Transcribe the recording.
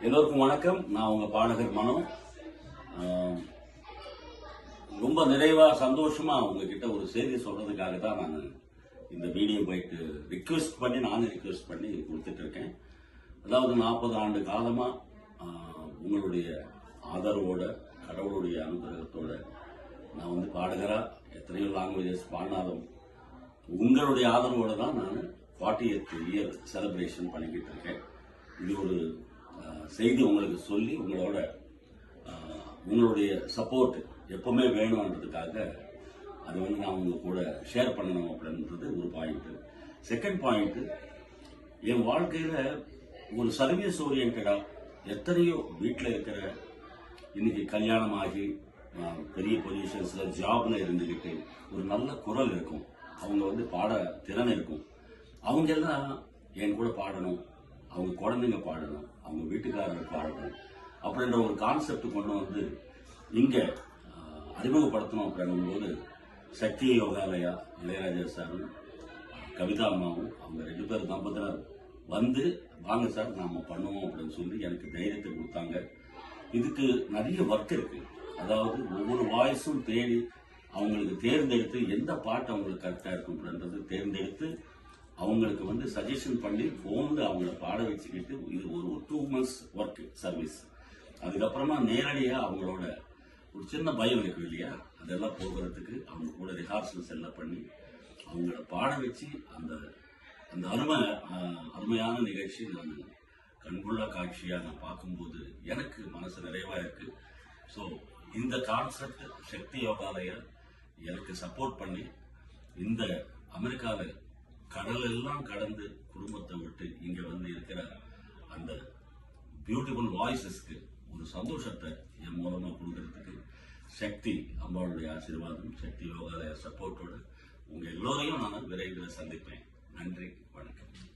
எல்லோருக்கும் வணக்கம். நான் உங்க பாடகர் மனோ. ரொம்ப நிறைவா சந்தோஷமா உங்ககிட்ட ஒரு செய்தி சொல்றதுக்காக தான் நான் இந்த வீடியோ போயிட்டு ரிக்வெஸ்ட் பண்ணி கொடுத்துட்டு இருக்கேன். அதாவது 40 ஆண்டு காலமா உங்களுடைய ஆதரவோட, கடவுளுடைய அனுகிரகத்தோட நான் வந்து பாடகரா எத்தனையோ லாங்குவேஜஸ் பாடினாலும் உங்களுடைய ஆதரவோட தான் நான் 40th இயர் செலிப்ரேஷன் பண்ணிக்கிட்டு இருக்கேன். இது ஒரு செய்தி உங்களுக்கு சொல்லி உங்களுடைய சப்போர்ட் எப்பவுமே வேணும்ன்றதுக்காக அது வந்து நான் உங்க கூட ஷேர் பண்ணணும் அப்படின்றது ஒரு பாயிண்ட். செகண்ட் பாயிண்ட், என் வாழ்க்கையில ஒரு சர்வீஸ் ஓரியன்டா எத்தனையோ வீட்டில் இருக்கிற இன்னைக்கு கல்யாணம் ஆகி பெரிய பொசிஷன்ஸ்ல ஜாப்ல இருந்துகிட்டு ஒரு நல்ல குரல் இருக்கும், அவங்க வந்து பாட திறன் இருக்கும், அவங்க எல்லாம் என் கூட பாடணும், அவங்க குழந்தைங்க பாடணும், அவங்க வீட்டுக்காரர் பாடணும் அப்படின்ற ஒரு கான்செப்ட் கொண்டு வந்து இங்க அறிமுகப்படுத்தணும் அப்படின்னும்போது சக்தி யோகாலயா இளையராஜா சாரும் கவிதா அம்மாவும் அவங்க 2 பேர் தம்பதியினர் வந்து வாங்க சார் நாம பண்ணுவோம் அப்படின்னு சொல்லி எனக்கு தைரியத்தை கொடுத்தாங்க. இதுக்கு நிறைய ஒர்க் இருக்கு. அதாவது ஒவ்வொரு வாய்ஸும் தேடி அவங்களுக்கு தேர்ந்தெடுத்து எந்த பாட்டு அவங்களுக்கு கரெக்டா இருக்கும் அப்படின்றது தேர்ந்தெடுத்து அவங்களுக்கு வந்து சஜஷன் பண்ணி போன்ல அவங்கள பாட வச்சுக்கிட்டு இது ஒரு 2 months ஒர்க் சர்வீஸ். அதுக்கப்புறமா நேரடியா அவங்களோட ஒரு சின்ன பயம் இருக்கு இல்லையா, அதெல்லாம் போகிறதுக்கு அவங்க கூட ரிஹார்சல்ஸ் எல்லாம் பண்ணி அவங்கள பாட வச்சு அந்த அந்த அருமையான நிகழ்ச்சி நான் கண்கொள்ளா காட்சியா நான் பார்க்கும்போது எனக்கு மனசு நிறைவா இருக்கு. ஸோ இந்த கான்செப்ட் சக்தி யோகாலயா எனக்கு சப்போர்ட் பண்ணி இந்த அமெரிக்காவில் கடல் எல்லாம் கடந்து குடும்பத்தை விட்டு இங்க வந்து இருக்கிற அந்த பியூட்டிஃபுல் வாய்ஸஸ்க்கு ஒரு சந்தோஷத்தை என் மூலமா கொடுக்கறதுக்கு சக்தி அம்பாளுடைய ஆசீர்வாதம், சக்தி யோகாலய சப்போர்ட்டோட உங்க எல்லோரையும் நான் விரைவில் சந்திப்பேன். நன்றி, வணக்கம்.